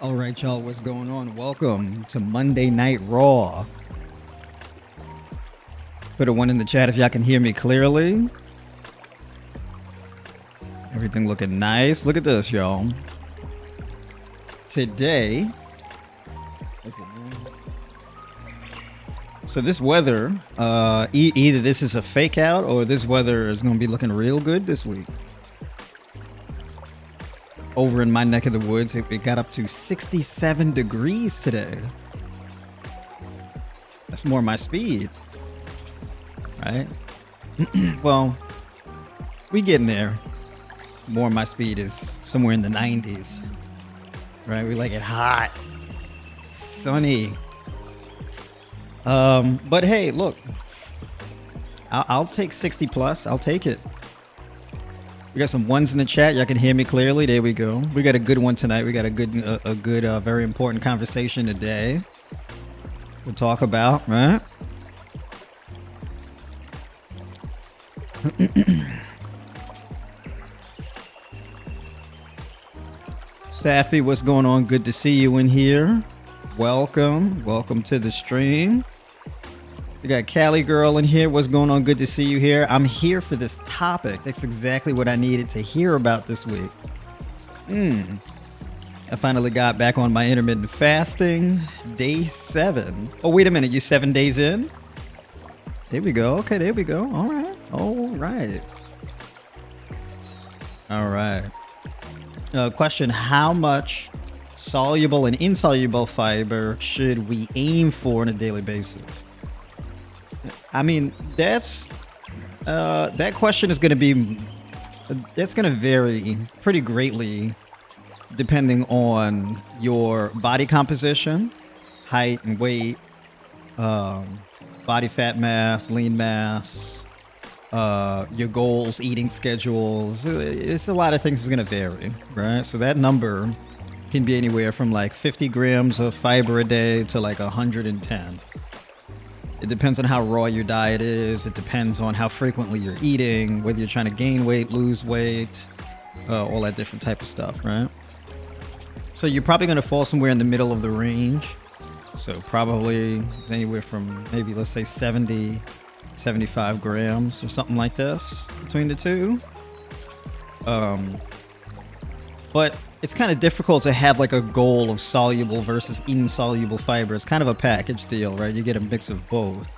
All right, y'all, what's going on? Welcome to Monday Night Raw. Put a one in the chat if y'all can hear me clearly. Everything looking nice. Look at this, y'all. Today, so this weather, either this is a fake out or this weather is going to be looking real good this week. Over in my neck of the woods, it got up to 67 degrees today. That's more my speed, right? Well, we getting there. More my speed is somewhere in the 90s, right? We like it hot, sunny. But hey, look, I'll take 60 plus. I'll take it. We got some ones in the chat. Y'all can hear me clearly. There we go. We got a good one tonight. We got a good, very important conversation today. We'll talk about, right? Safi, what's going on? Good to see you in here. Welcome to the stream. We got Cali Girl in here. What's going on? Good to see you here. I'm here for this topic. That's exactly what I needed to hear about this week. I finally got back on my intermittent fasting. Day 7. Oh, wait a minute. You 7 days in? There we go. Okay, there we go. All right. Question: how much soluble and insoluble fiber should we aim for on a daily basis? I mean, that question is going to be, that's going to vary pretty greatly depending on your body composition, height and weight, body fat mass, lean mass, your goals, eating schedules. It's a lot of things that's going to vary, right? So that number can be anywhere from like 50 grams of fiber a day to like 110. It depends on how raw your diet is. It depends on how frequently you're eating, whether you're trying to gain weight, lose weight, all that different type of stuff, right? So you're probably going to fall somewhere in the middle of the range. So probably anywhere from maybe, let's say 70, 75 grams or something like this between the two. But it's kind of difficult to have like a goal of soluble versus insoluble fiber. It's kind of a package deal, right? You get a mix of both.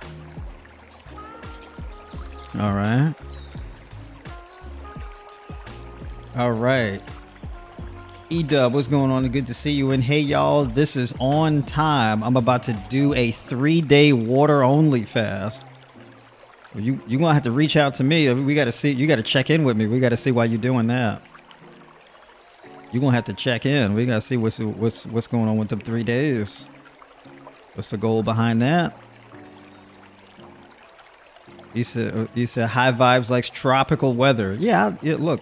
All right. E-Dub, what's going on? Good to see you. And hey, y'all, this is on time. I'm about to do a 3-day water only fast. You're going to have to reach out to me. We got to see. You got to check in with me. We got to see why you're doing that. You're going to have to check in. We got to see what's going on with the 3 days. What's the goal behind that? You said high vibes likes tropical weather. Yeah, look.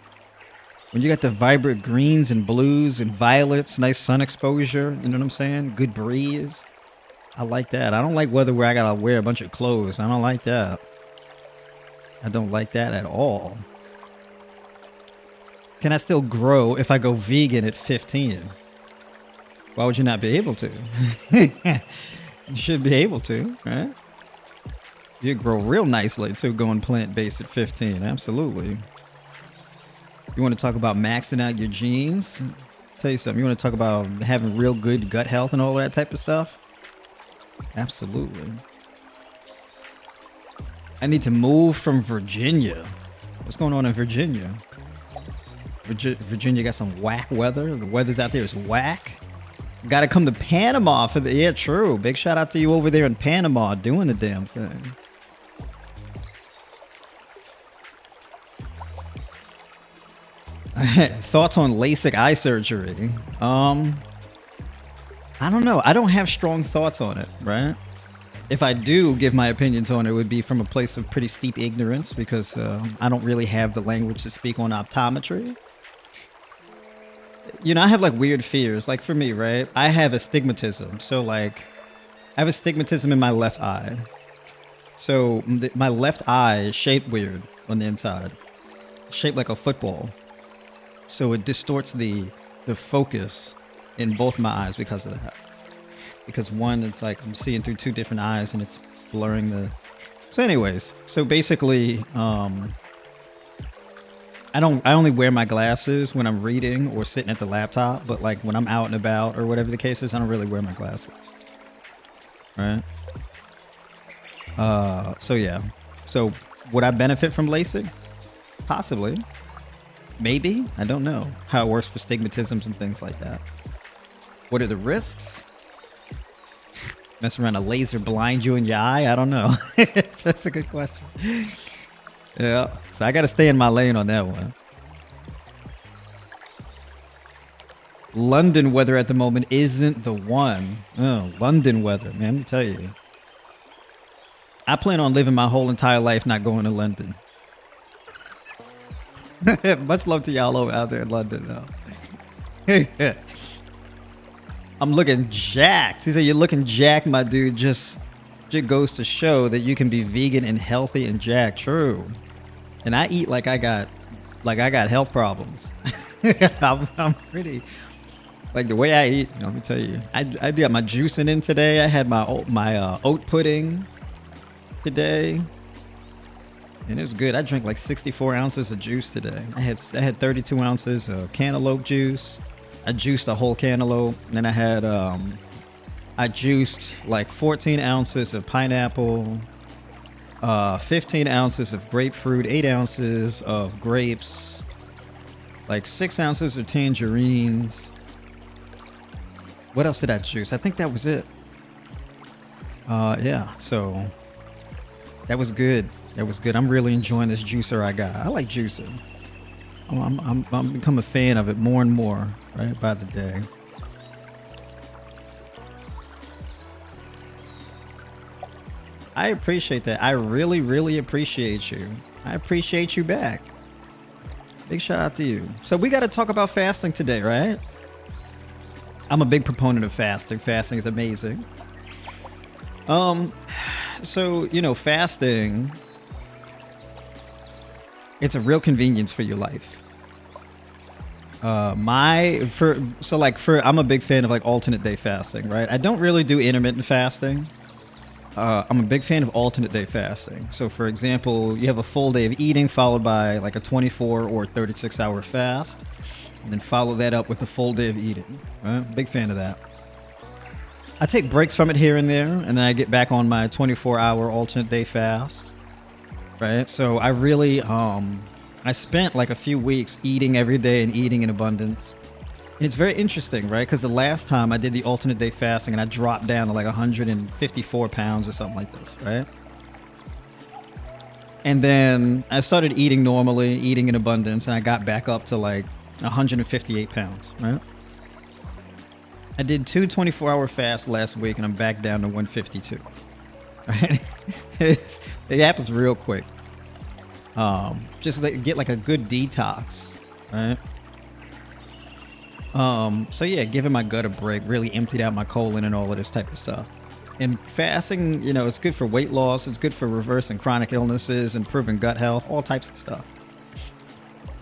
When you got the vibrant greens and blues and violets, nice sun exposure, you know what I'm saying? Good breeze. I like that. I don't like weather where I got to wear a bunch of clothes. I don't like that. I don't like that at all. Can I still grow if I go vegan at 15? Why would you not be able to? You should be able to, right? You grow real nicely too going plant-based at 15. Absolutely. You want to talk about maxing out your genes? Tell you something. You want to talk about having real good gut health and all that type of stuff? Absolutely. I need to move from Virginia. What's going on in Virginia? Virginia got some whack weather. The weather's out there is whack. Got to come to Panama for the... Yeah, true. Big shout out to you over there in Panama doing the damn thing. Thoughts on LASIK eye surgery? I don't know. I don't have strong thoughts on it, right? If I do give my opinions on it, it would be from a place of pretty steep ignorance because I don't really have the language to speak on optometry. You know, I have like weird fears. Like for me, right? I have astigmatism. So like, I have astigmatism in my left eye. So my left eye is shaped weird on the inside. Shaped like a football. So it distorts the focus in both my eyes because of that. Because one, it's like I'm seeing through two different eyes and it's blurring the. So, anyways, so basically, I only wear my glasses when I'm reading or sitting at the laptop, but like when I'm out and about or whatever the case is, I don't really wear my glasses. Right? So yeah. So would I benefit from LASIK? Possibly. Maybe. I don't know how it works for stigmatisms and things like that. What are the risks? Mess around, a laser blind you in your eye? I don't know. That's a good question. Yeah. So I got to stay in my lane on that one. London weather at the moment isn't the one. Oh, London weather, man. Let me tell you. I plan on living my whole entire life not going to London. Much love to y'all out there in London, though. I'm looking jacked. He said, "You're looking jacked, my dude." Just goes to show that you can be vegan and healthy and jacked. True. And I eat like I got health problems. I'm pretty, like the way I eat. Let me tell you, I got my juicing in today. I had my oat pudding today, and it was good. I drank like 64 ounces of juice today. I had 32 ounces of cantaloupe juice. I juiced a whole cantaloupe. And then I had I juiced like 14 ounces of pineapple, 15 ounces of grapefruit, 8 ounces of grapes, like 6 ounces of tangerines. What else did I juice? I think that was it. Yeah, so that was good. That was good. I'm really enjoying this juicer I got. I like juicing. I'm become a fan of it more and more, right, by the day. I appreciate that. I really, really appreciate you. I appreciate you back. Big shout out to you. So we got to talk about fasting today, right? I'm a big proponent of fasting. Fasting is amazing. So, you know, fasting, it's a real convenience for your life. I'm a big fan of like alternate day fasting, right? I don't really do intermittent fasting. I'm a big fan of alternate day fasting. So for example, you have a full day of eating followed by like a 24 or 36 hour fast, and then follow that up with a full day of eating, right? Big fan of that. I take breaks from it here and there, and then I get back on my 24-hour alternate day fast, right? So I really, I spent like a few weeks eating every day and eating in abundance. And it's very interesting, right? Because the last time I did the alternate day fasting and I dropped down to like 154 pounds or something like this, right? And then I started eating normally, eating in abundance, and I got back up to like 158 pounds, right? I did 2 24-hour fasts last week and I'm back down to 152, right? It happens real quick. Just get like a good detox, right? So yeah, giving my gut a break, really emptied out my colon and all of this type of stuff. And fasting, you know, it's good for weight loss. It's good for reversing chronic illnesses, improving gut health, all types of stuff.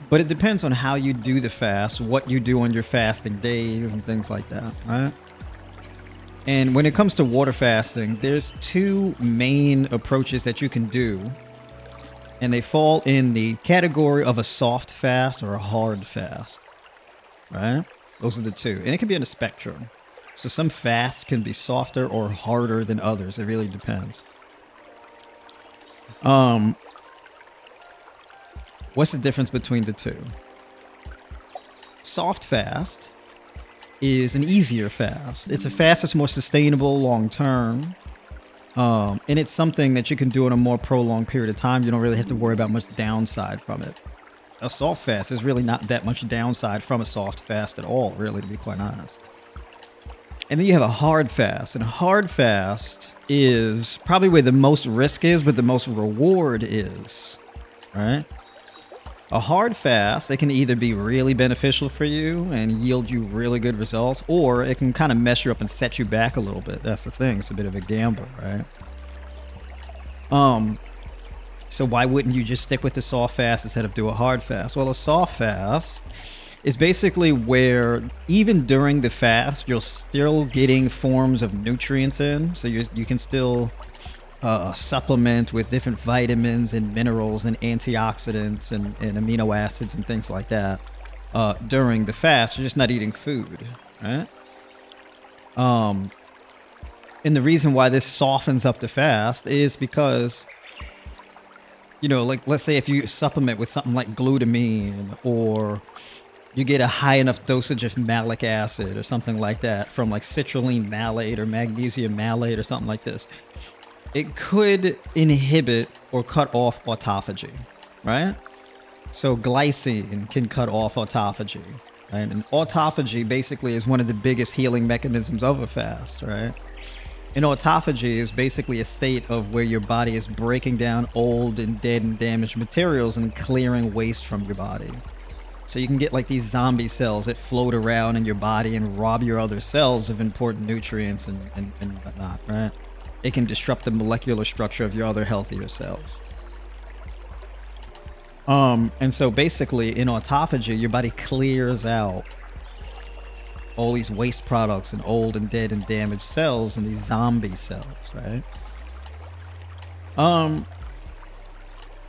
But it depends on how you do the fast, what you do on your fasting days and things like that, right? And when it comes to water fasting, there's 2 main approaches that you can do. And they fall in the category of a soft fast or a hard fast, right? Those are the 2. And it can be on a spectrum. So some fasts can be softer or harder than others. It really depends. What's the difference between the 2? Soft fast is an easier fast. It's a fast that's more sustainable long term. And it's something that you can do in a more prolonged period of time. You don't really have to worry about much downside from it. A soft fast is really not that much downside from a soft fast at all, really, to be quite honest. And then you have a hard fast. And a hard fast is probably where the most risk is, but the most reward is, right? A hard fast, it can either be really beneficial for you and yield you really good results, or it can kind of mess you up and set you back a little bit. That's the thing. It's a bit of a gamble, right? So why wouldn't you just stick with the soft fast instead of do a hard fast? Well, a soft fast is basically where even during the fast, you're still getting forms of nutrients in. So you can still supplement with different vitamins and minerals and antioxidants and amino acids and things like that during the fast. You're just not eating food, right? And the reason why this softens up the fast is because, like let's say if you supplement with something like glutamine, or you get a high enough dosage of malic acid or something like that from like citrulline malate or magnesium malate or something like this, it could inhibit or cut off autophagy, right? So glycine can cut off autophagy, right? And autophagy basically is one of the biggest healing mechanisms of a fast, right? And autophagy is basically a state of where your body is breaking down old and dead and damaged materials and clearing waste from your body. So you can get like these zombie cells that float around in your body and rob your other cells of important nutrients and whatnot, right? It can disrupt the molecular structure of your other healthier cells. And so basically in autophagy, your body clears out all these waste products and old and dead and damaged cells and these zombie cells, right?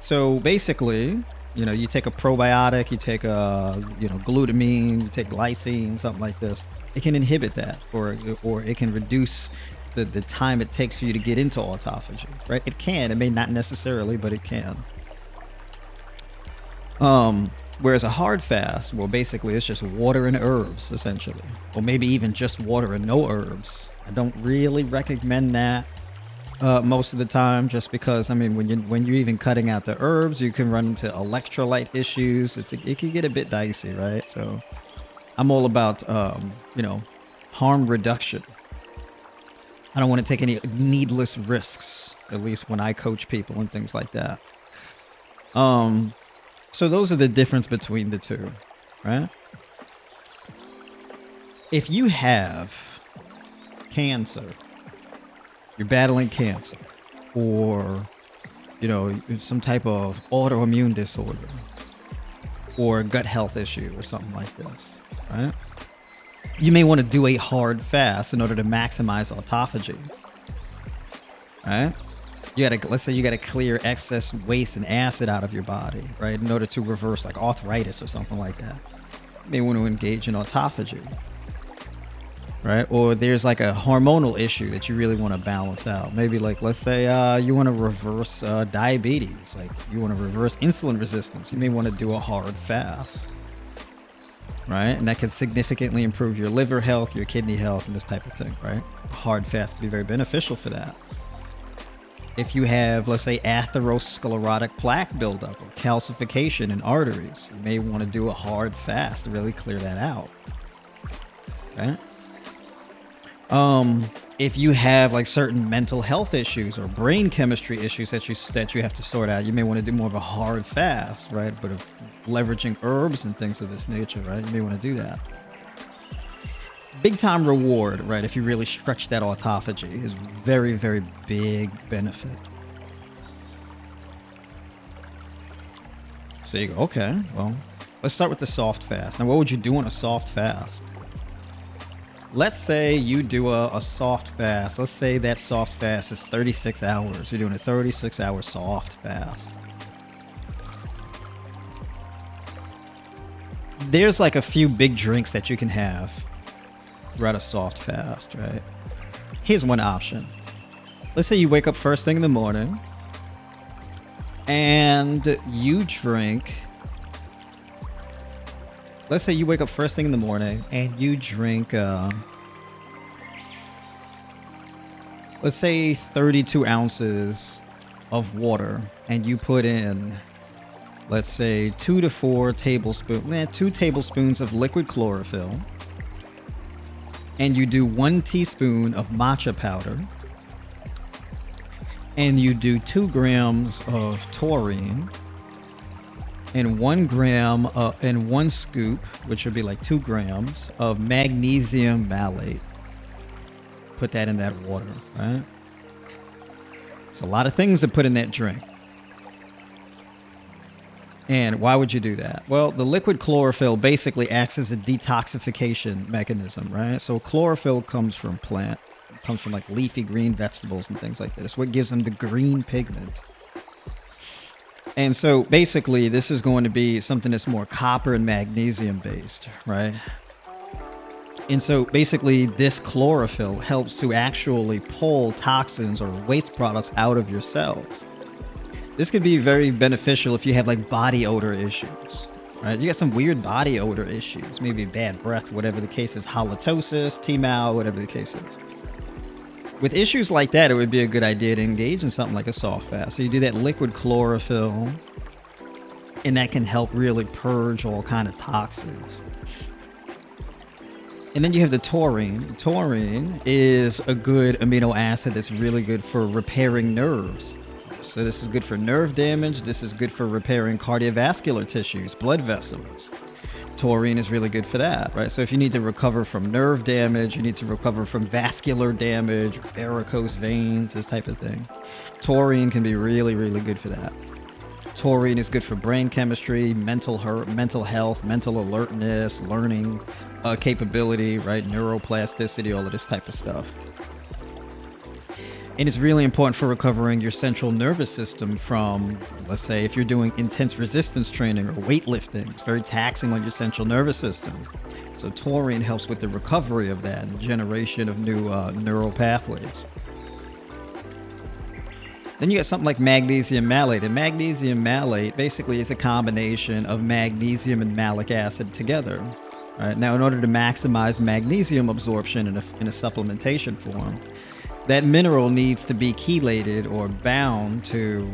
So basically, you take a probiotic, you take a, glutamine, you take glycine, something like this. It can inhibit that, or it can reduce the time it takes for you to get into autophagy, right? It can, it may not necessarily, but it can. Whereas a hard fast, well, basically it's just water and herbs, essentially. Or maybe even just water and no herbs. I don't really recommend that most of the time, just because, I mean, when you're even cutting out the herbs, you can run into electrolyte issues. It can get a bit dicey, right? So I'm all about, harm reduction. I don't want to take any needless risks, at least when I coach people and things like that. So those are the difference between the two, right? If you have cancer, you're battling cancer, or, some type of autoimmune disorder, or gut health issue or something like this, right? You may want to do a hard fast in order to maximize autophagy, right? Let's say you got to clear excess waste and acid out of your body, right? In order to reverse like arthritis or something like that. You may want to engage in autophagy, right? Or there's like a hormonal issue that you really want to balance out. Maybe like, let's say you want to reverse diabetes, like you want to reverse insulin resistance. You may want to do a hard fast, right? And that can significantly improve your liver health, your kidney health, and this type of thing, right? A hard fast can be very beneficial for that. If you have, let's say, atherosclerotic plaque buildup or calcification in arteries, you may want to do a hard fast to really clear that out. Okay. If you have like certain mental health issues or brain chemistry issues that you have to sort out, you may want to do more of a hard fast, right? But of leveraging herbs and things of this nature, right? You may want to do that. Big time reward, right? If you really stretch that autophagy, is very, very big benefit. So you go, okay, well, let's start with the soft fast. Now, what would you do on a soft fast? Let's say you do a soft fast. Let's say that soft fast is 36 hours. You're doing a 36-hour soft fast. There's like a few big drinks that you can have throughout a soft fast, right? Here's one option. Let's say you wake up first thing in the morning and you drink. Let's say you wake up first thing in the morning and you drink, let's say 32 ounces of water, and you put in, let's say 2 to 4 tablespoons, 2 tablespoons of liquid chlorophyll, and you do 1 teaspoon of matcha powder, and you do 2 grams of taurine, and 1 gram and 1 scoop, which would be like 2 grams of magnesium malate. Put that in that water, right? It's a lot of things to put in that drink. And why would you do that? Well, the liquid chlorophyll basically acts as a detoxification mechanism, right? So chlorophyll comes from plant, it comes from like leafy green vegetables and things like that. It's what gives them the green pigment. And so basically this is going to be something that's more copper and magnesium based, right? And so basically this chlorophyll helps to actually pull toxins or waste products out of your cells. This could be very beneficial if you have like body odor issues, right? You got some weird body odor issues, maybe bad breath, whatever the case is, halitosis, T-mal, whatever the case is. With issues like that, it would be a good idea to engage in something like a soft fast. So you do that liquid chlorophyll, and that can help really purge all kind of toxins. And then you have the taurine. Taurine is a good amino acid that's really good for repairing nerves. So this is good for nerve damage. This is good for repairing cardiovascular tissues, blood vessels. Taurine is really good for that, right? So if you need to recover from nerve damage, you need to recover from vascular damage, varicose veins, this type of thing. Taurine can be really, really good for that. Taurine is good for brain chemistry, mental health, mental alertness, learning capability, right? Neuroplasticity, all of this type of stuff. And it's really important for recovering your central nervous system from, let's say, if you're doing intense resistance training or weightlifting, it's very taxing on your central nervous system. So taurine helps with the recovery of that and generation of new neural pathways. Then you got something like magnesium malate. And magnesium malate basically is a combination of magnesium and malic acid together. Right? Now, in order to maximize magnesium absorption in a supplementation form, that mineral needs to be chelated or bound to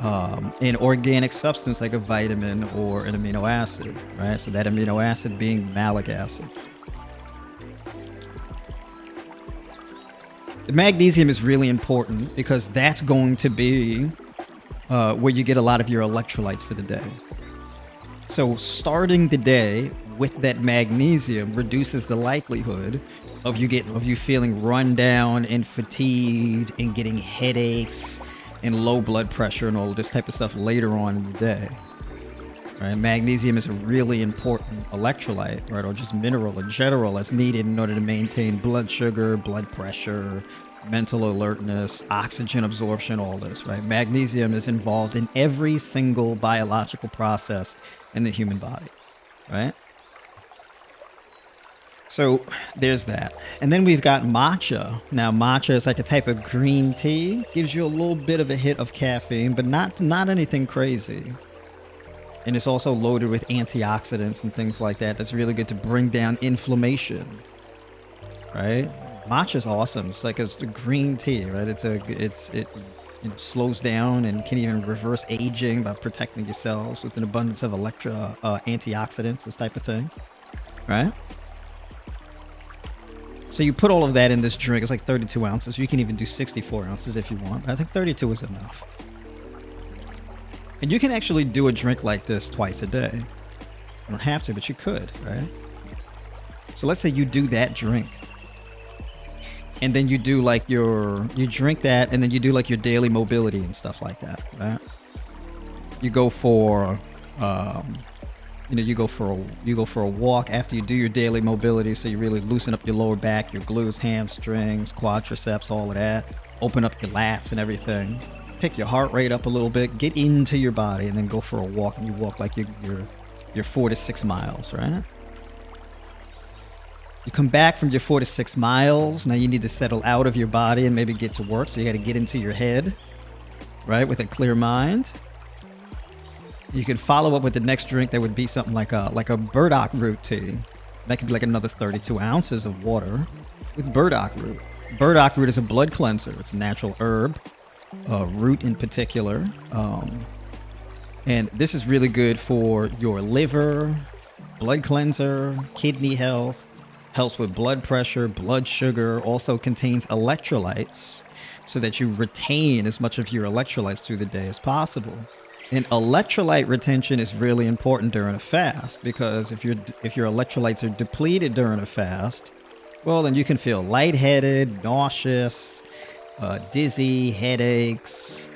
an organic substance like a vitamin or an amino acid, right? So that amino acid being malic acid. The magnesium is really important because that's going to be where you get a lot of your electrolytes for the day. So starting the day with that magnesium reduces the likelihood of you feeling run down and fatigued and getting headaches and low blood pressure and all this type of stuff later on in the day. Right? Magnesium is a really important electrolyte, right, or just mineral in general that's needed in order to maintain blood sugar, blood pressure, mental alertness, oxygen absorption, all this, right? Magnesium is involved in every single biological process in the human body, right? So there's that. And then we've got matcha. Now, matcha is like a type of green tea. Gives you a little bit of a hit of caffeine, but not anything crazy. And it's also loaded with antioxidants and things like that. That's really good to bring down inflammation, right? Matcha is awesome. It's like a green tea, right? It slows down and can even reverse aging by protecting your cells with an abundance of antioxidants, this type of thing, right? So you put all of that in this drink. It's like 32 ounces. You can even do 64 ounces if you want. I think 32 is enough. And you can actually do a drink like this twice a day. You don't have to, but you could, right? So let's say you do that drink. And then you do like you drink that and then you do like your daily mobility and stuff like that, right? You go for, you go for a walk after you do your daily mobility, so you really loosen up your lower back, your glutes, hamstrings, quadriceps, all of that. Open up your lats and everything. Pick your heart rate up a little bit, get into your body, and then go for a walk. And you walk like you're 4 to 6 miles, right? You come back from your 4 to 6 miles. Now you need to settle out of your body and maybe get to work. So you got to get into your head, right, with a clear mind. You can follow up with the next drink that would be something like a burdock root tea. That could be like another 32 ounces of water with burdock root. Burdock root is a blood cleanser. It's a natural herb, root in particular. And this is really good for your liver, blood cleanser, kidney health, helps with blood pressure, blood sugar, also contains electrolytes so that you retain as much of your electrolytes through the day as possible. And electrolyte retention is really important during a fast because if your electrolytes are depleted during a fast, well, then you can feel lightheaded, nauseous, dizzy, headaches,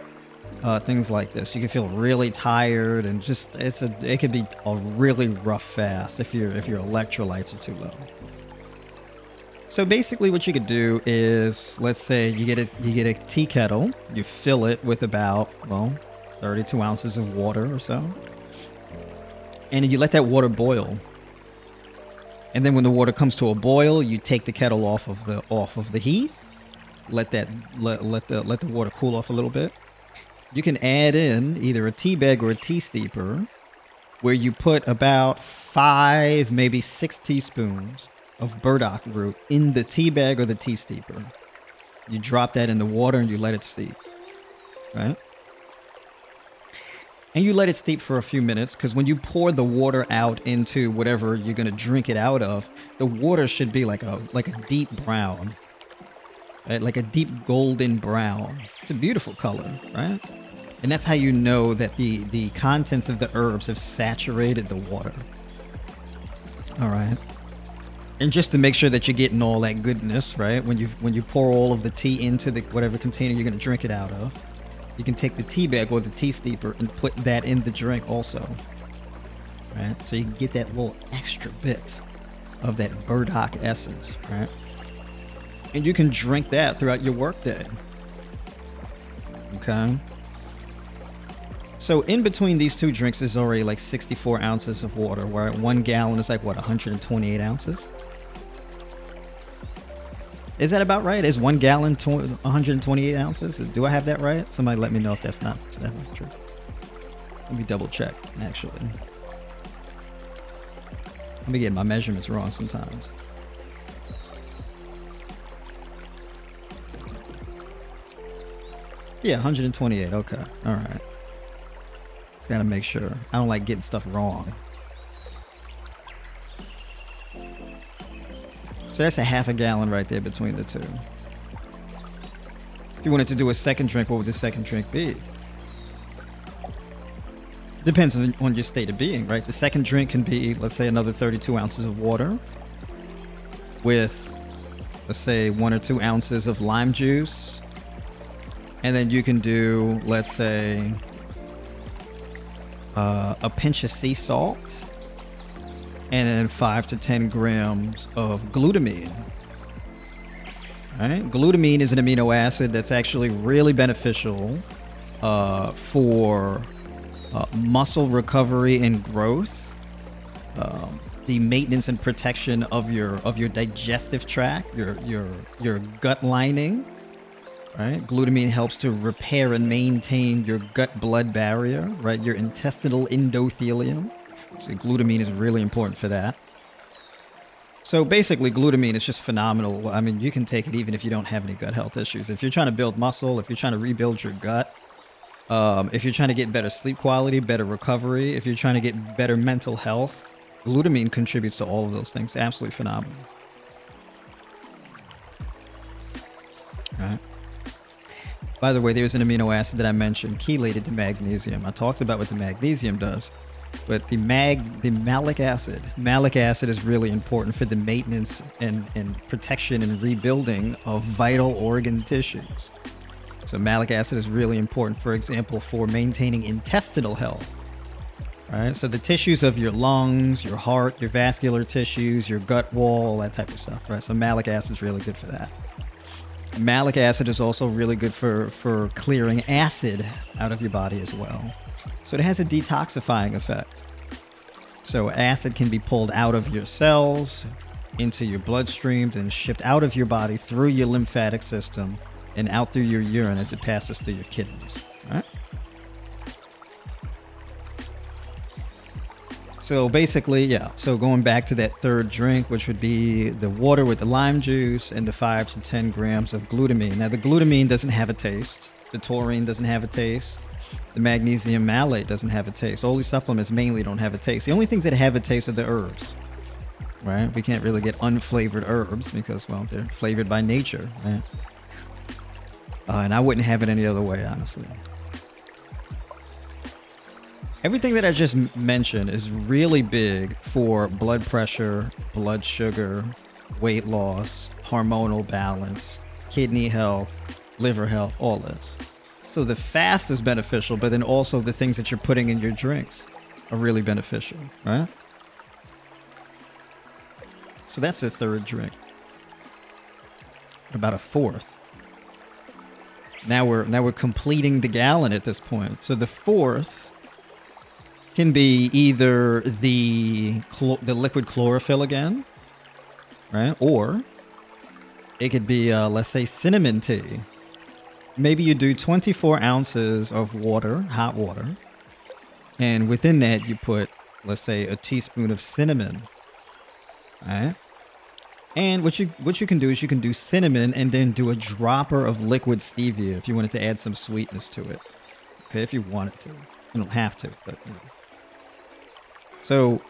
things like this. You can feel really tired, and just it could be a really rough fast if your electrolytes are too low. So basically what you could do is, let's say you get a tea kettle, you fill it with about, well, 32 ounces of water or so. And you let that water boil. And then when the water comes to a boil, you take the kettle off of the heat. Let the water cool off a little bit. You can add in either a tea bag or a tea steeper, where you put about 5, maybe 6 teaspoons of burdock root in the tea bag or the tea steeper. You drop that in the water and you let it steep, right? And you let it steep for a few minutes, because when you pour the water out into whatever you're going to drink it out of, the water should be like a deep brown, right? Like a deep golden brown. It's a beautiful color, right? And that's how you know that the contents of the herbs have saturated the water. All right. And just to make sure that you're getting all that goodness, right? When you pour all of the tea into the whatever container you're going to drink it out of, you can take the tea bag or the tea steeper and put that in the drink also, right? So you can get that little extra bit of that burdock essence, right? And you can drink that throughout your workday. Okay. So in between these two drinks, there's already like 64 ounces of water, where 1 gallon is like, what, 128 ounces? Is that about right? Is 1 gallon 128 ounces? Do I have that right? Somebody let me know if that's not true. Let me double check, actually. Let me get my measurements wrong sometimes. Yeah, 128. Okay. All right. Gotta make sure. I don't like getting stuff wrong. So that's a half a gallon right there between the two. If you wanted to do a second drink, what would the second drink be? Depends on your state of being, right? The second drink can be, let's say, another 32 ounces of water with, let's say, 1 or 2 ounces of lime juice. And then you can do, let's say, a pinch of sea salt, and then 5 to 10 grams of glutamine. All right? Glutamine is an amino acid that's actually really beneficial for muscle recovery and growth, the maintenance and protection of your digestive tract, your gut lining. Right? Glutamine helps to repair and maintain your gut-blood barrier, right? Your intestinal endothelium. So glutamine is really important for that. So basically, glutamine is just phenomenal. I mean, you can take it even if you don't have any gut health issues. If you're trying to build muscle, if you're trying to rebuild your gut, if you're trying to get better sleep quality, better recovery, if you're trying to get better mental health, glutamine contributes to all of those things. Absolutely phenomenal. All right. By the way, there's an amino acid that I mentioned, chelated to magnesium. I talked about what the magnesium does, but the malic acid. Malic acid is really important for the maintenance and protection and rebuilding of vital organ tissues. So malic acid is really important, for example, for maintaining intestinal health. Right? So the tissues of your lungs, your heart, your vascular tissues, your gut wall, all that type of stuff. Right? So malic acid is really good for that. Malic acid is also really good for clearing acid out of your body as well. So it has a detoxifying effect. So acid can be pulled out of your cells, into your bloodstream, then shipped out of your body through your lymphatic system and out through your urine as it passes through your kidneys. Right? So basically, yeah. So going back to that third drink, which would be the water with the lime juice and the 5 to 10 grams of glutamine. Now, the glutamine doesn't have a taste. The taurine doesn't have a taste. The magnesium malate doesn't have a taste. All these supplements mainly don't have a taste. The only things that have a taste are the herbs, right? We can't really get unflavored herbs because, well, they're flavored by nature, right? And I wouldn't have it any other way, honestly. Everything that I just mentioned is really big for blood pressure, blood sugar, weight loss, hormonal balance, kidney health, liver health, all this. So the fast is beneficial, but then also the things that you're putting in your drinks are really beneficial, right? So that's the third drink. About a fourth. Now we're completing the gallon at this point. So the fourth can be either the liquid chlorophyll again, right? Or it could be, let's say, cinnamon tea. Maybe you do 24 ounces of water, hot water, and within that you put, let's say, a teaspoon of cinnamon. All right? And what you can do is you can do cinnamon and then do a dropper of liquid stevia if you wanted to add some sweetness to it. Okay, if you wanted to. You don't have to, but you know. So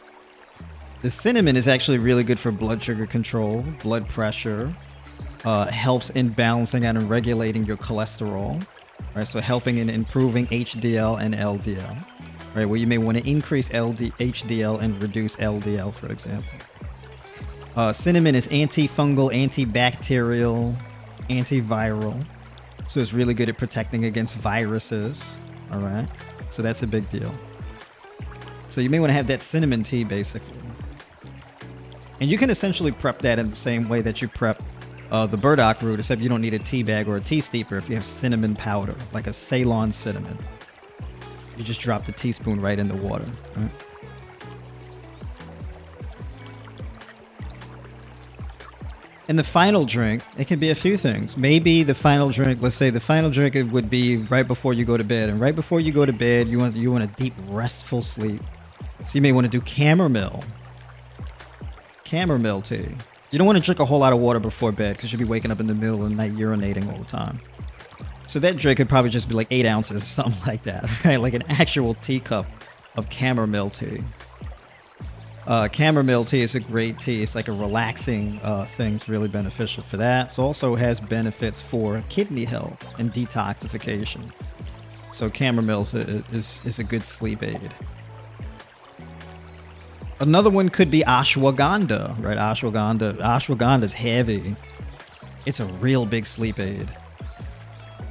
the cinnamon is actually really good for blood sugar control, blood pressure, helps in balancing out and regulating your cholesterol, right? So helping in improving HDL and LDL, right? Where you may want to increase HDL and reduce LDL, for example. Cinnamon is antifungal, antibacterial, antiviral. So it's really good at protecting against viruses. All right. So that's a big deal. So you may want to have that cinnamon tea, basically. And you can essentially prep that in the same way that you prep the burdock root, except you don't need a tea bag or a tea steeper if you have cinnamon powder, like a Ceylon cinnamon. You just drop the teaspoon right in the water. Right? And the final drink, it can be a few things. Maybe the final drink, let's say the final drink, it would be right before you go to bed. And right before you go to bed, you want a deep, restful sleep. So you may want to do chamomile tea. You don't want to drink a whole lot of water before bed because you'll be waking up in the middle of the night urinating all the time. So that drink could probably just be like 8 ounces or something like that, right? Like an actual teacup of chamomile tea. Chamomile tea is a great tea. It's like a relaxing thing. It's really beneficial for that. It also has benefits for kidney health and detoxification. So chamomile is a good sleep aid. Another one could be ashwagandha, right? Ashwagandha is heavy. It's a real big sleep aid.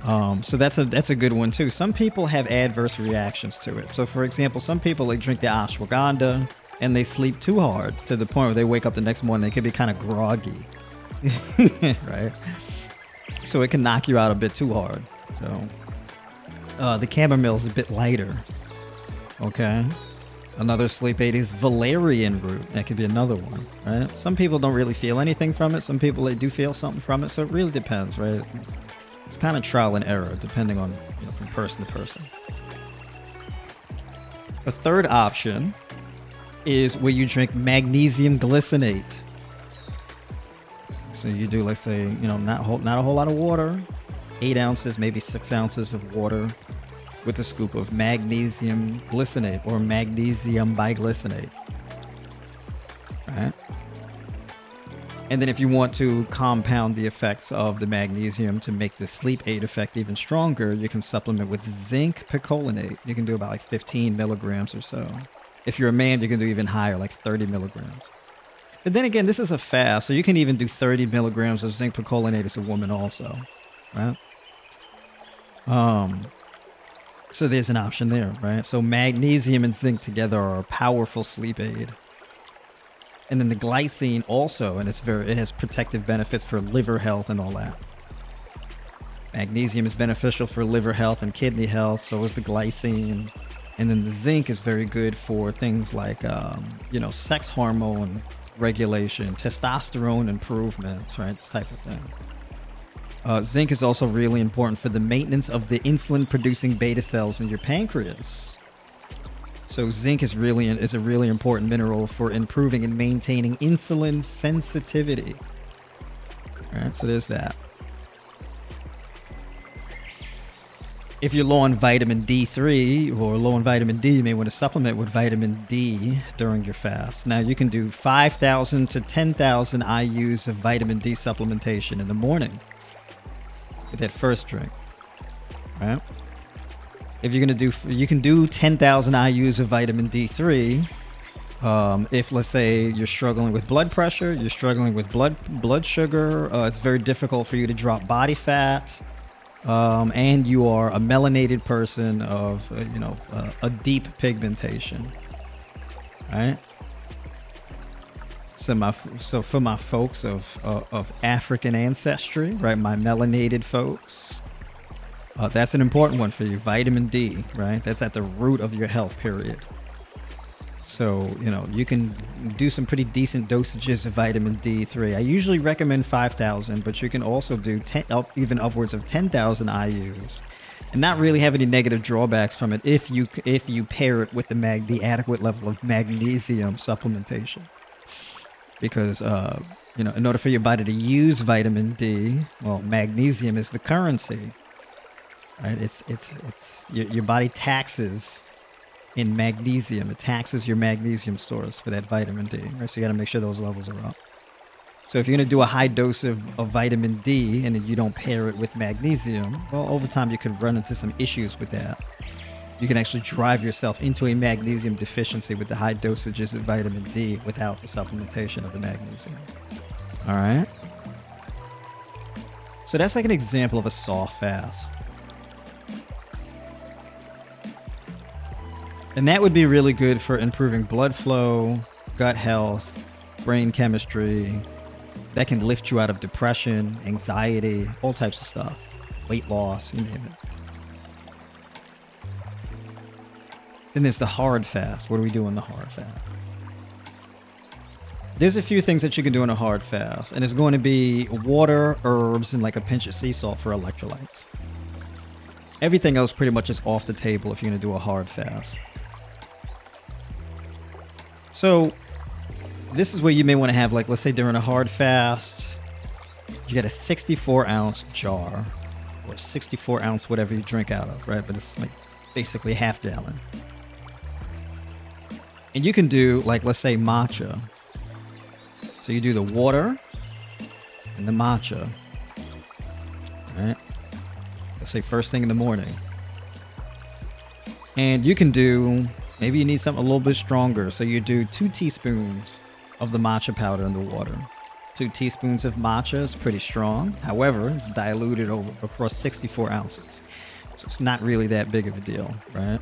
So that's a good one too. Some people have adverse reactions to it. So for example, some people they drink the ashwagandha and they sleep too hard to the point where they wake up the next morning, they could be kind of groggy, right? So it can knock you out a bit too hard. So the chamomile is a bit lighter. Okay. Another sleep aid is valerian root. That could be another one, right? Some people don't really feel anything from it. Some people, they do feel something from it. So it really depends, right? It's kind of trial and error depending on, you know, from person to person. A third option is where you drink magnesium glycinate. So you do, let's say, you know, not a whole lot of water, 8 ounces, maybe 6 ounces of water with a scoop of magnesium glycinate or magnesium biglycinate. Right? And then if you want to compound the effects of the magnesium to make the sleep aid effect even stronger, you can supplement with zinc picolinate. You can do about like 15 milligrams or so. If you're a man, you can do even higher, like 30 milligrams. But then again, this is a fast, so you can even do 30 milligrams of zinc picolinate as a woman also, right? So there's an option there, right? So magnesium and zinc together are a powerful sleep aid. And then the glycine also, and it has protective benefits for liver health and all that. Magnesium is beneficial for liver health and kidney health, so is the glycine. And then the zinc is very good for things like, sex hormone regulation, testosterone improvements, right? This type of thing. Zinc is also really important for the maintenance of the insulin-producing beta cells in your pancreas. So zinc is a really important mineral for improving and maintaining insulin sensitivity. All right, so there's that. If you're low on vitamin D3 or low on vitamin D, you may want to supplement with vitamin D during your fast. Now, you can do 5,000 to 10,000 IUs of vitamin D supplementation in the morning with that first drink, right? If you're going to you can do 10,000 IUs of vitamin D3 if, let's say, you're struggling with blood pressure, you're struggling with blood sugar, it's very difficult for you to drop body fat. and you are a melanated person of, a deep pigmentation, right? So for my folks of African ancestry, right, my melanated folks, that's an important one for you. Vitamin D, right? That's at the root of your health, period. So, you can do some pretty decent dosages of vitamin D3. I usually recommend 5,000, but you can also do even upwards of 10,000 IUs, and not really have any negative drawbacks from it if you pair it with the adequate level of magnesium supplementation. Because in order for your body to use vitamin D, well, magnesium is the currency, right? It's your body taxes in magnesium. It taxes your magnesium stores for that vitamin D, right? So you got to make sure those levels are up. So if you're going to do a high dose of vitamin D and you don't pair it with magnesium, well, over time you could run into some issues with that. You can actually drive yourself into a magnesium deficiency with the high dosages of vitamin D without the supplementation of the magnesium. All right. So that's like an example of a soft fast. And that would be really good for improving blood flow, gut health, brain chemistry. That can lift you out of depression, anxiety, all types of stuff. Weight loss, you name it. Then there's the hard fast. What do we do in the hard fast? There's a few things that you can do in a hard fast, and it's going to be water, herbs, and like a pinch of sea salt for electrolytes. Everything else pretty much is off the table if you're going to do a hard fast. So this is where you may want to have, like, let's say during a hard fast, you get a 64-ounce jar or 64-ounce whatever you drink out of, right? But it's like basically half gallon. And you can do, like, let's say matcha. So you do the water and the matcha, right? Let's say first thing in the morning. And you can do, maybe you need something a little bit stronger. So you do 2 teaspoons of the matcha powder in the water. 2 teaspoons of matcha is pretty strong. However, it's diluted across 64 ounces. So it's not really that big of a deal, right?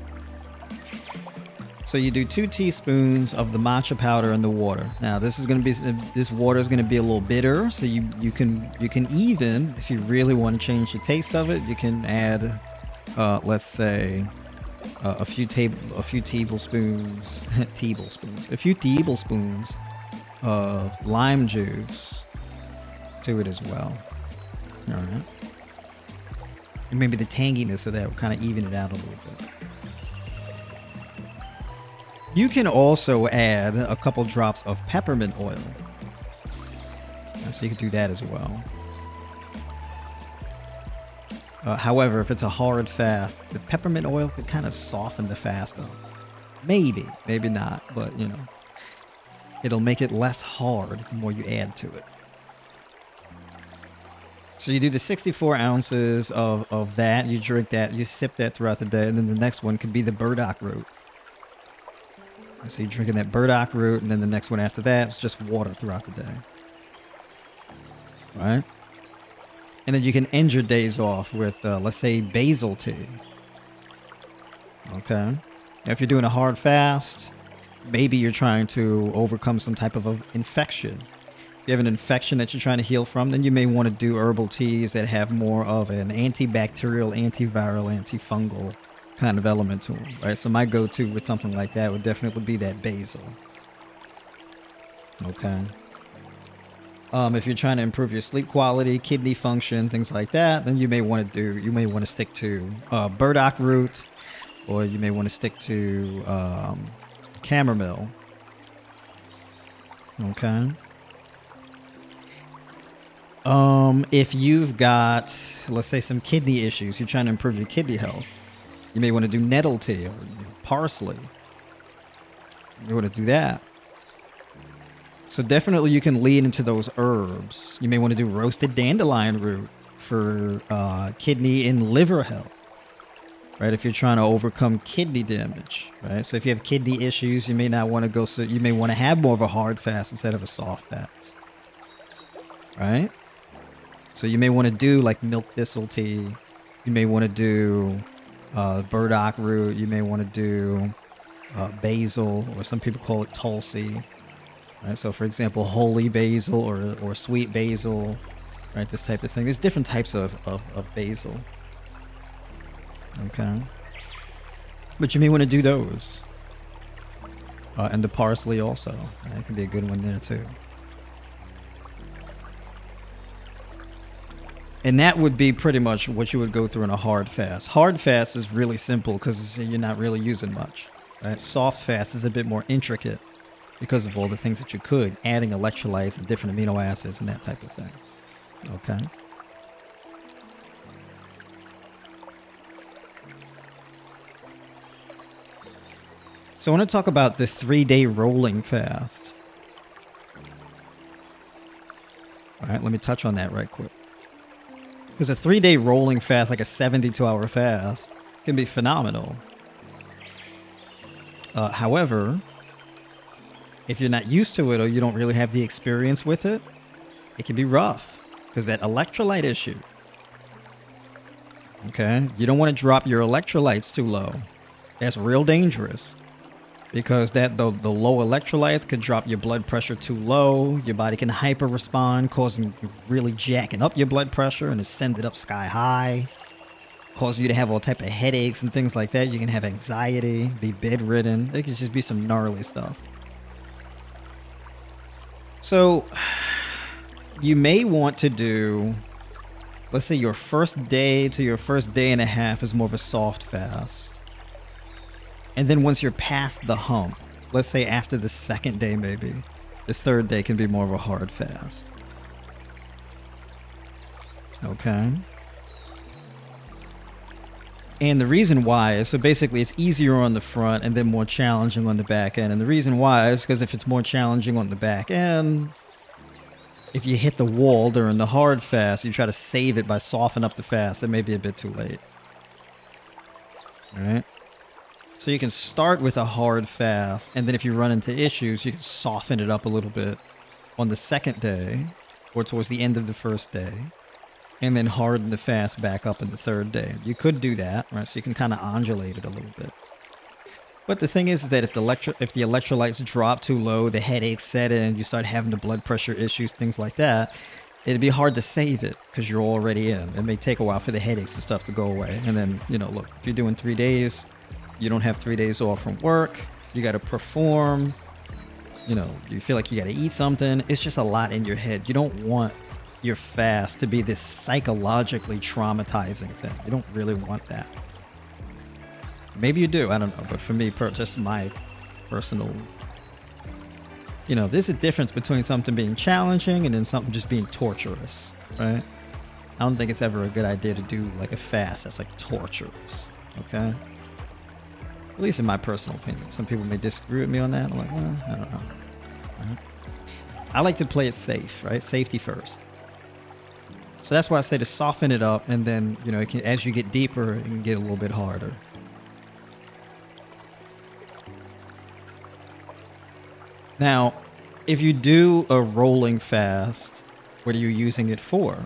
So you do 2 teaspoons of the matcha powder in the water. Now this water is going to be a little bitter, so you can even, if you really want to change the taste of it, you can add, let's say, a few tablespoons of lime juice to it as well. All right, and maybe the tanginess of that will kind of even it out a little bit. You can also add a couple drops of peppermint oil. So you can do that as well. However, if it's a hard fast, the peppermint oil could kind of soften the fast up. Maybe, maybe not, but it'll make it less hard the more you add to it. So you do the 64 ounces of that, you drink that, you sip that throughout the day, and then the next one could be the burdock root. So you're drinking that burdock root, and then the next one after that is just water throughout the day. Right? And then you can end your days off with, let's say, basil tea. Okay? Now, if you're doing a hard fast, maybe you're trying to overcome some type of infection. If you have an infection that you're trying to heal from, then you may want to do herbal teas that have more of an antibacterial, antiviral, antifungal kind of element to them, right? So my go-to with something like that would definitely be that basil. Okay. If you're trying to improve your sleep quality, kidney function, things like that, then you may want to stick to burdock root, or you may want to stick to chamomile. Okay. If you've got, let's say, some kidney issues, you're trying to improve your kidney health, you may want to do nettle tea or parsley. You want to do that. So definitely you can lean into those herbs. You may want to do roasted dandelion root for kidney and liver health. Right? If you're trying to overcome kidney damage, right? So if you have kidney issues, you may not want to go, so you may want to have more of a hard fast instead of a soft fast. Right? So you may want to do like milk thistle tea, You may want to do burdock root. You may want to do basil, or some people call it tulsi. Right? So, for example, holy basil or sweet basil, right? This type of thing. There's different types of basil. Okay. But you may want to do those. And the parsley also. That can be a good one there too. And that would be pretty much what you would go through in a hard fast. Hard fast is really simple because you're not really using much. Right? Soft fast is a bit more intricate because of all the things that you could, adding electrolytes and different amino acids and that type of thing. Okay. So I want to talk about the 3-day rolling fast. All right, let me touch on that right quick. Because a 3-day rolling fast, like a 72-hour fast, can be phenomenal. However, if you're not used to it or you don't really have the experience with it, it can be rough. Because that electrolyte issue. Okay? You don't want to drop your electrolytes too low. That's real dangerous. Because the low electrolytes could drop your blood pressure too low. Your body can hyper respond, causing really jacking up your blood pressure and send it up sky high, causing you to have all type of headaches and things like that. You can have anxiety, be bedridden. It could just be some gnarly stuff. So you may want to do, let's say your first day to your first day and a half is more of a soft fast. And then once you're past the hump, let's say after the second day maybe, the third day can be more of a hard fast. Okay. And the reason why is, so basically it's easier on the front and then more challenging on the back end. And the reason why is because if it's more challenging on the back end, if you hit the wall during the hard fast, you try to save it by softening up the fast, it may be a bit too late. All right. So you can start with a hard fast, and then if you run into issues, you can soften it up a little bit on the second day or towards the end of the first day, and then harden the fast back up in the third day. You could do that, right? So you can kind of undulate it a little bit. But the thing is that if the electrolytes drop too low, the headaches set in, you start having the blood pressure issues, things like that, it'd be hard to save it because you're already in. It may take a while for the headaches and stuff to go away. And then, look, if you're doing 3 days, you don't have 3 days off from work. You got to perform. You feel like you got to eat something. It's just a lot in your head. You don't want your fast to be this psychologically traumatizing thing. You don't really want that. Maybe you do. I don't know. But for me, just my personal, there's a difference between something being challenging and then something just being torturous, right? I don't think it's ever a good idea to do like a fast that's like torturous. Okay. At least in my personal opinion. Some people may disagree with me on that. I'm like, well, I don't know. Right? I like to play it safe, right? Safety first. So that's why I say to soften it up, and then, as you get deeper, it can get a little bit harder. Now, if you do a rolling fast, what are you using it for?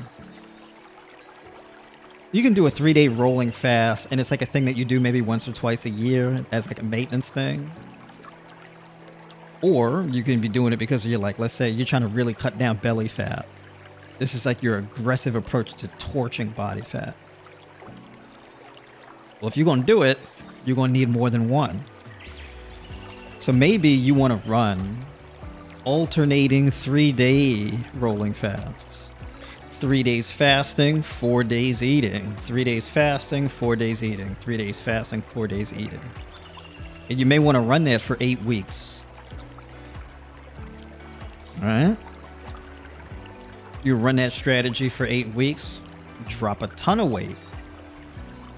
You can do a 3-day rolling fast, and it's like a thing that you do maybe once or twice a year as like a maintenance thing. Or you can be doing it because you're like, let's say you're trying to really cut down belly fat. This is like your aggressive approach to torching body fat. Well, if you're going to do it, you're going to need more than one. So maybe you want to run alternating 3-day rolling fasts. 3 days fasting, 4 days eating. 3 days fasting, 4 days eating. 3 days fasting, 4 days eating. And you may want to run that for 8 weeks. All right? You run that strategy for 8 weeks, drop a ton of weight.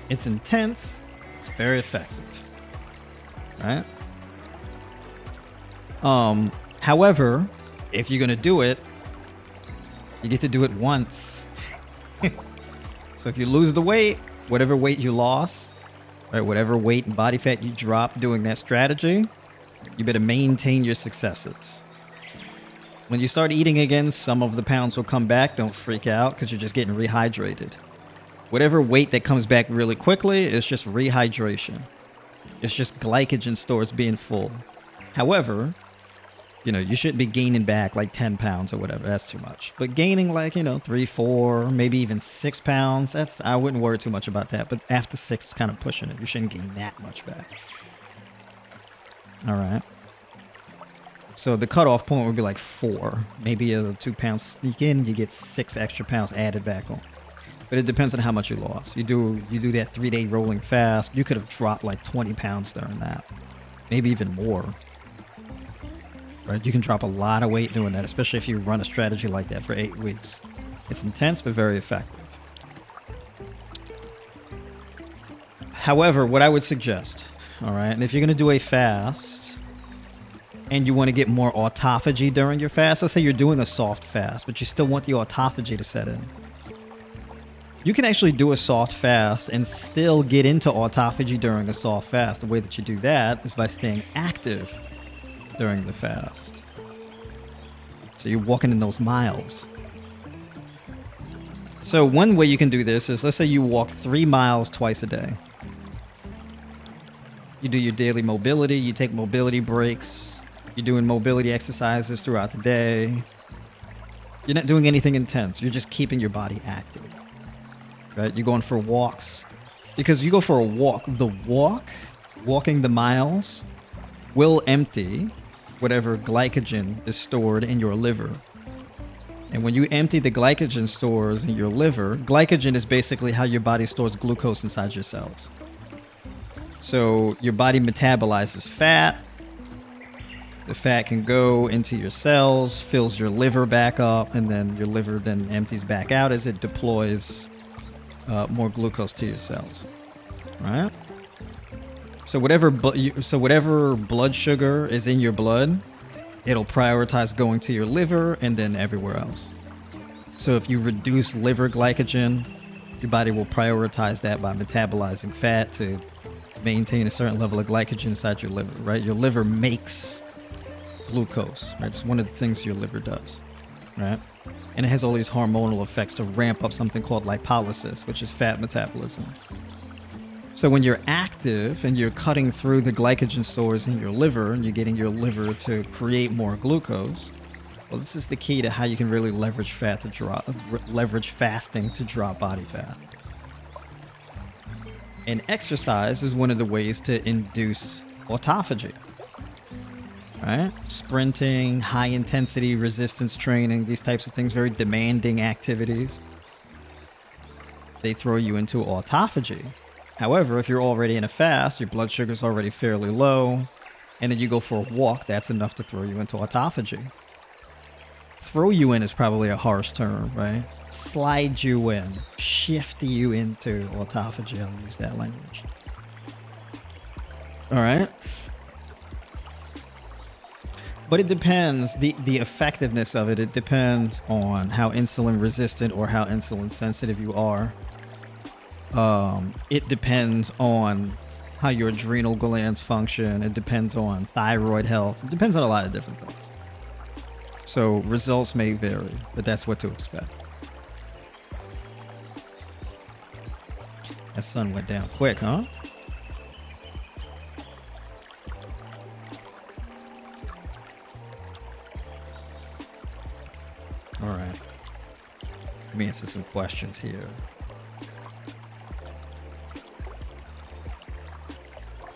It's intense. It's very effective. Right? However, if you're going to do it, you get to do it once. So if you lose the weight, whatever weight you lost, right, whatever weight and body fat you dropped doing that strategy, you better maintain your successes. When you start eating again, some of the pounds will come back. Don't freak out because you're just getting rehydrated. Whatever weight that comes back really quickly is just rehydration. It's just glycogen stores being full. However, you know, you shouldn't be gaining back like 10 pounds or whatever. That's too much. But gaining like, you know, 3, 4, maybe even 6 pounds, I wouldn't worry too much about that. But after 6, it's kind of pushing it. You shouldn't gain that much back. All right. So the cutoff point would be like 4. Maybe a 2 pounds sneak in, you get 6 extra pounds added back on. But it depends on how much you lost. You do that 3-day rolling fast, you could have dropped like 20 pounds during that. Maybe even more. Right? You can drop a lot of weight doing that, especially if you run a strategy like that for 8 weeks. It's intense, but very effective. However, what I would suggest, all right, and if you're going to do a fast and you want to get more autophagy during your fast, let's say you're doing a soft fast, but you still want the autophagy to set in. You can actually do a soft fast and still get into autophagy during a soft fast. The way that you do that is by staying active during the fast. So you're walking in those miles. So one way you can do this is, let's say you walk 3 miles twice a day. You do your daily mobility, you take mobility breaks, you're doing mobility exercises throughout the day. You're not doing anything intense, you're just keeping your body active. Right? You're going for walks. Because you go for a walk, walking the miles will empty whatever glycogen is stored in your liver. And when you empty the glycogen stores in your liver, glycogen is basically how your body stores glucose inside your cells. So your body metabolizes fat. The fat can go into your cells, fills your liver back up, and then your liver then empties back out as it deploys more glucose to your cells, right? So whatever blood sugar is in your blood, it'll prioritize going to your liver and then everywhere else. So if you reduce liver glycogen, your body will prioritize that by metabolizing fat to maintain a certain level of glycogen inside your liver, right? Your liver makes glucose, right? It's one of the things your liver does, right? And it has all these hormonal effects to ramp up something called lipolysis, which is fat metabolism. So when you're active and you're cutting through the glycogen stores in your liver and you're getting your liver to create more glucose, well, this is the key to how you can really leverage fasting to drop body fat. And exercise is one of the ways to induce autophagy. Right? Sprinting, high intensity resistance training, these types of things, very demanding activities. They throw you into autophagy. However, if you're already in a fast, your blood sugar is already fairly low, and then you go for a walk, that's enough to throw you into autophagy. Throw you in is probably a harsh term, right? Slide you in, shift you into autophagy. I'll use that language. All right. But it depends, the effectiveness of it, it depends on how insulin resistant or how insulin sensitive you are. It depends on how your adrenal glands function. It depends on thyroid health. It depends on a lot of different things. So results may vary, but that's what to expect. That sun went down quick, huh? All right. Let me answer some questions here.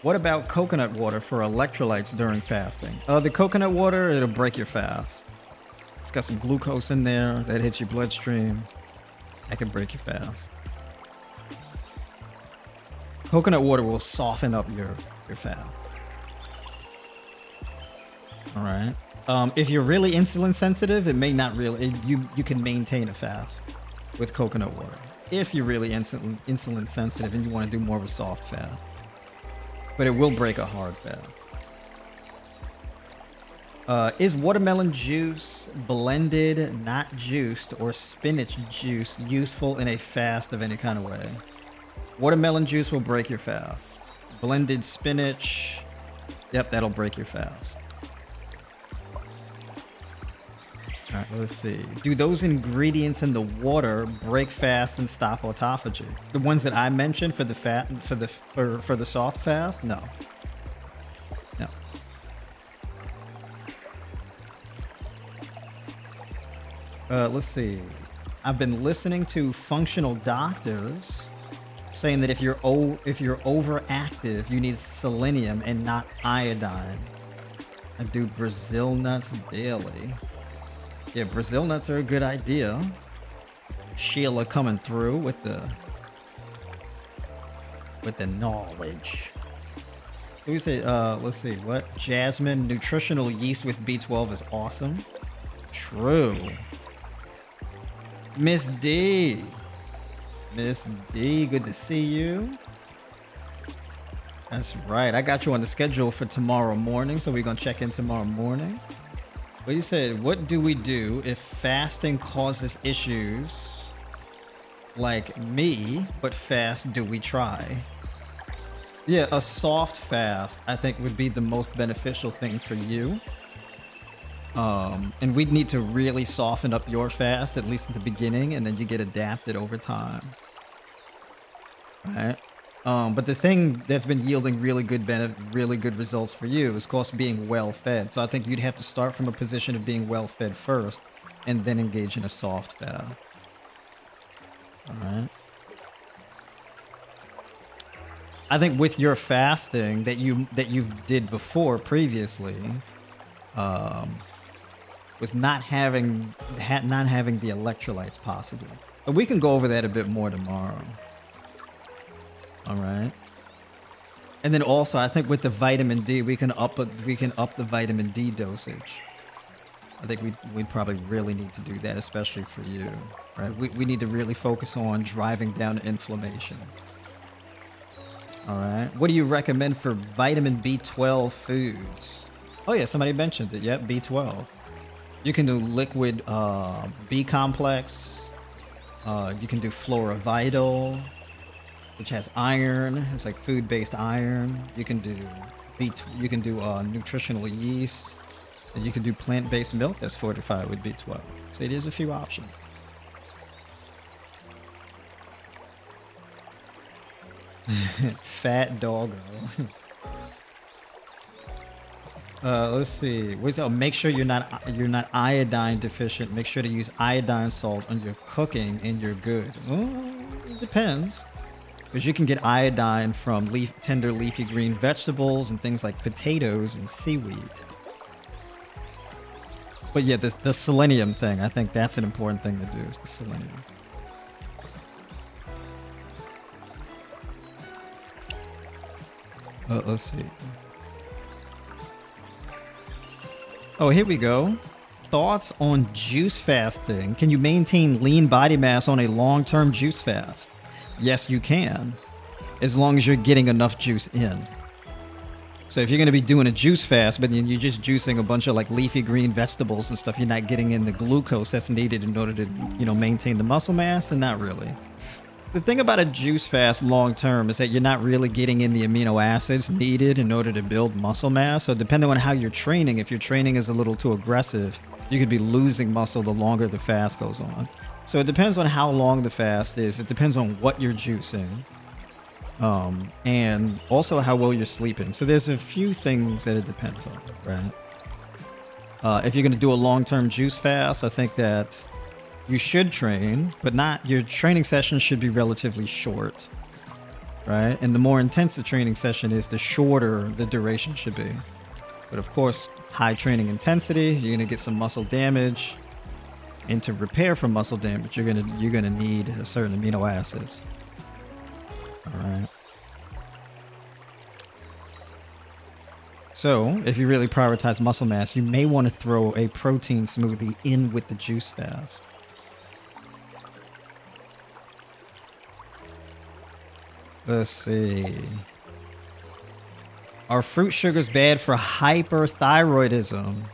What about coconut water for electrolytes during fasting? The coconut water, it'll break your fast. It's got some glucose in there that hits your bloodstream. That can break your fast. Coconut water will soften up your fat. All right. If you're really insulin sensitive, it may not really. You can maintain a fast with coconut water. If you're really insulin sensitive and you want to do more of a soft fast, but it will break a hard fast. Is watermelon juice blended, not juiced, or spinach juice useful in a fast of any kind of way? Watermelon juice will break your fast. Blended spinach, yep, that'll break your fast. All right, let's see. Do those ingredients in the water break fast and stop autophagy? The ones that I mentioned for the for the soft fast? No. No. Let's see. I've been listening to functional doctors saying that if you're overactive, you need selenium and not iodine. I do Brazil nuts daily. Yeah, Brazil nuts are a good idea. Sheila coming through with the knowledge. Who say? Let's see. What? Jasmine nutritional yeast with B12 is awesome. True. Miss D. Miss D, good to see you. That's right. I got you on the schedule for tomorrow morning, so we're gonna check in tomorrow morning. But you said, what do we do if fasting causes issues like me, but fast do we try? Yeah, a soft fast, I think, would be the most beneficial thing for you. And we'd need to really soften up your fast, at least at the beginning, and then you get adapted over time. Right? But the thing that's been yielding really good results for you is, of course, being well fed. So I think you'd have to start from a position of being well fed first, and then engage in a soft fast. All right. I think with your fasting that you did before previously, was not having the electrolytes possibly. But we can go over that a bit more tomorrow. All right. And then also, I think with the vitamin D, we can up the vitamin D dosage. I think we probably really need to do that, especially for you, right? We need to really focus on driving down inflammation. All right. What do you recommend for vitamin B12 foods? Oh yeah, somebody mentioned it. Yep, B12. You can do liquid B complex. You can do Floravital, which has iron. It's like food-based iron. You can do nutritional yeast, and you can do plant-based milk that's fortified with B12. So there's a few options. Fat doggo. Let's see. Make sure you're not iodine deficient. Make sure to use iodine salt on your cooking, and you're good. Well, it depends, because you can get iodine from tender leafy green vegetables and things like potatoes and seaweed. But yeah, the selenium thing, I think that's an important thing to do, is the selenium. Let's see. Oh, here we go. Thoughts on juice fasting. Can you maintain lean body mass on a long-term juice fast? Yes, you can, as long as you're getting enough juice in. So if you're going to be doing a juice fast, but then you're just juicing a bunch of like leafy green vegetables and stuff, you're not getting in the glucose that's needed in order to, maintain the muscle mass, and not really. The thing about a juice fast long term is that you're not really getting in the amino acids needed in order to build muscle mass. So depending on how you're training, if your training is a little too aggressive, you could be losing muscle the longer the fast goes on. So it depends on how long the fast is. It depends on what you're juicing. And also how well you're sleeping. So there's a few things that it depends on, right? If you're going to do a long-term juice fast, I think that you should train, but your training session should be relatively short, right? And the more intense the training session is, the shorter the duration should be. But of course, high training intensity, you're going to get some muscle damage. And to repair from muscle damage, you're gonna need a certain amino acids. All right. So, if you really prioritize muscle mass, you may want to throw a protein smoothie in with the juice fast. Let's see. Are fruit sugars bad for hyperthyroidism?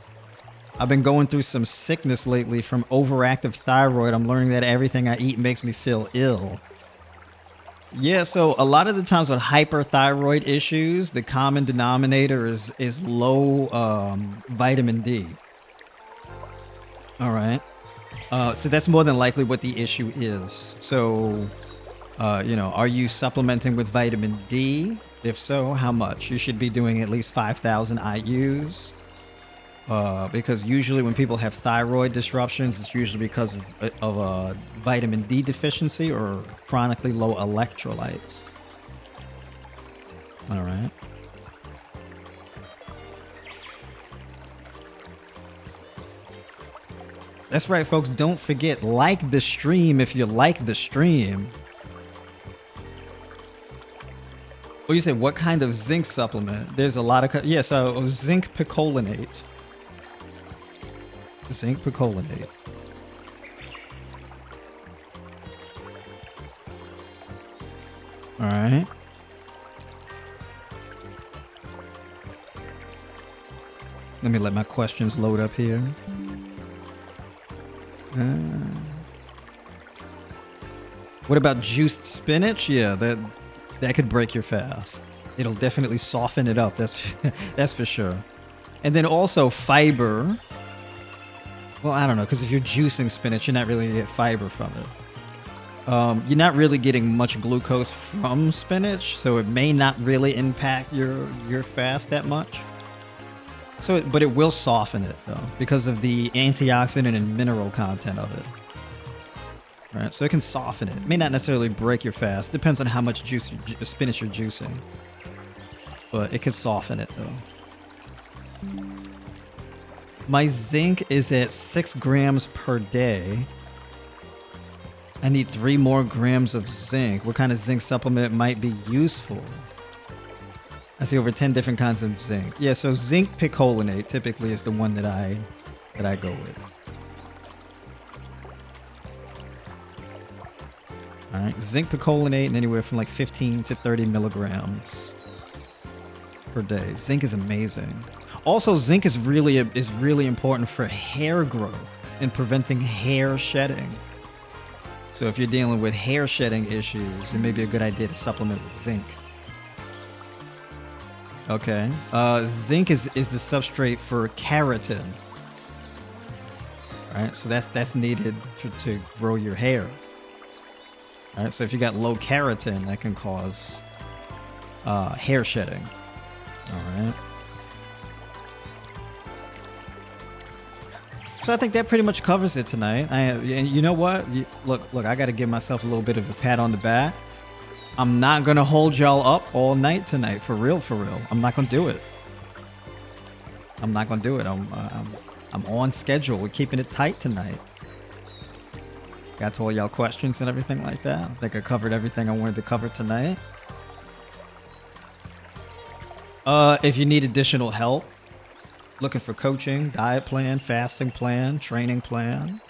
I've been going through some sickness lately from overactive thyroid. I'm learning that everything I eat makes me feel ill. Yeah, so a lot of the times with hyperthyroid issues, the common denominator is low vitamin D. All right. So that's more than likely what the issue is. So, are you supplementing with vitamin D? If so, how much? You should be doing at least 5,000 IUs. Because usually when people have thyroid disruptions, it's usually because of a vitamin D deficiency or chronically low electrolytes. All right. That's right, folks. Don't forget, like the stream if you like the stream. Well, you said what kind of zinc supplement? There's a lot of... Yeah, so zinc picolinate. Zinc picolinate. All right. Let me let my questions load up here. What about juiced spinach? Yeah, that could break your fast. It'll definitely soften it up. That's for sure. And then also fiber. Well, I don't know, because if you're juicing spinach, you're not really gonna get fiber from it. You're not really getting much glucose from spinach, so it may not really impact your fast that much. But it will soften it though, because of the antioxidant and mineral content of it. All right, so it can soften it. It may not necessarily break your fast. Depends on how much spinach you're juicing, but it can soften it though. My zinc is at 6 grams per day. I need 3 more grams of zinc. What kind of zinc supplement might be useful? I see over 10 different kinds of zinc. Yeah, so zinc picolinate typically is the one that I go with. All right, zinc picolinate and anywhere from like 15 to 30 milligrams per day. Zinc is amazing. Also, zinc is really important for hair growth and preventing hair shedding. So if you're dealing with hair shedding issues, it may be a good idea to supplement with zinc. Okay. Zinc is the substrate for keratin. All right, so that's needed to grow your hair. All right, so if you got low keratin, that can cause hair shedding. All right. So I think that pretty much covers it tonight. And you know what? Look, I got to give myself a little bit of a pat on the back. I'm not going to hold y'all up all night tonight. For real. I'm not going to do it. I'm not going to do it. I'm on schedule. We're keeping it tight tonight. Got to all y'all questions and everything like that. I think I covered everything I wanted to cover tonight. If you need additional help, looking for coaching, diet plan, fasting plan, training plan,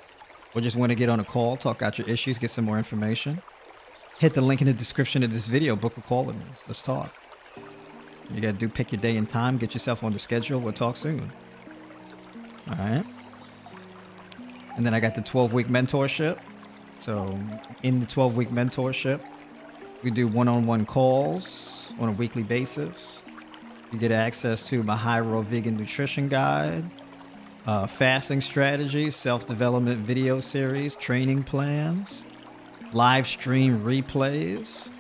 or just want to get on a call, talk out your issues, get some more information, hit the link in the description of this video, book a call with me. Let's talk. You got to pick your day and time, get yourself on the schedule. We'll talk soon. All right. And then I got the 12-week mentorship. So in the 12-week mentorship, we do one-on-one calls on a weekly basis. You get access to my High Raw Vegan Nutrition Guide, fasting strategies, self-development video series, training plans, live stream replays.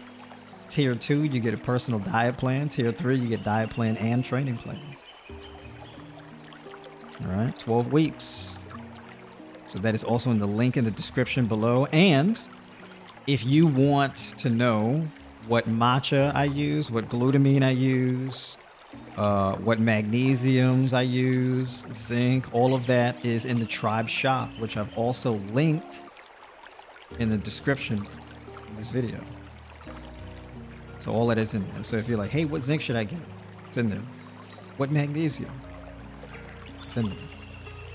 Tier 2, you get a personal diet plan. Tier 3, you get diet plan and training plan. All right, 12 weeks. So that is also in the link in the description below. And if you want to know what matcha I use, what glutamine I use, what magnesiums I use, zinc, all of that is in the Tribe shop, which I've also linked in the description of this video. So all that is in there. So if you're like, hey, what zinc should I get? It's in there. What magnesium? It's in there.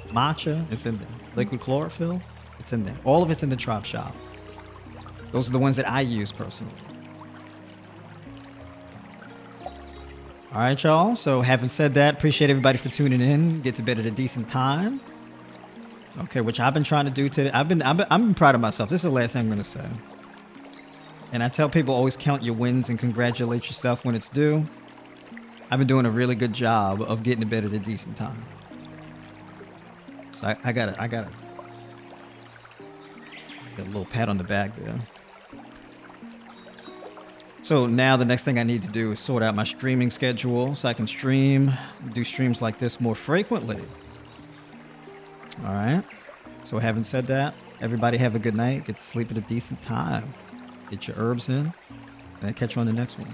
Matcha, it's in there. Liquid chlorophyll, it's in there. All of it's in the Tribe shop. Those are the ones that I use personally. All right, y'all. So having said that, appreciate everybody for tuning in. Get to bed at a decent time. Okay, which I've been trying to do today. I'm proud of myself. This is the last thing I'm going to say. And I tell people always count your wins and congratulate yourself when it's due. I've been doing a really good job of getting to bed at a decent time. So I gotta Got a little pat on the back there. So now the next thing I need to do is sort out my streaming schedule so I can do streams like this more frequently. All right. So having said that, everybody have a good night. Get to sleep at a decent time. Get your herbs in. And I'll catch you on the next one.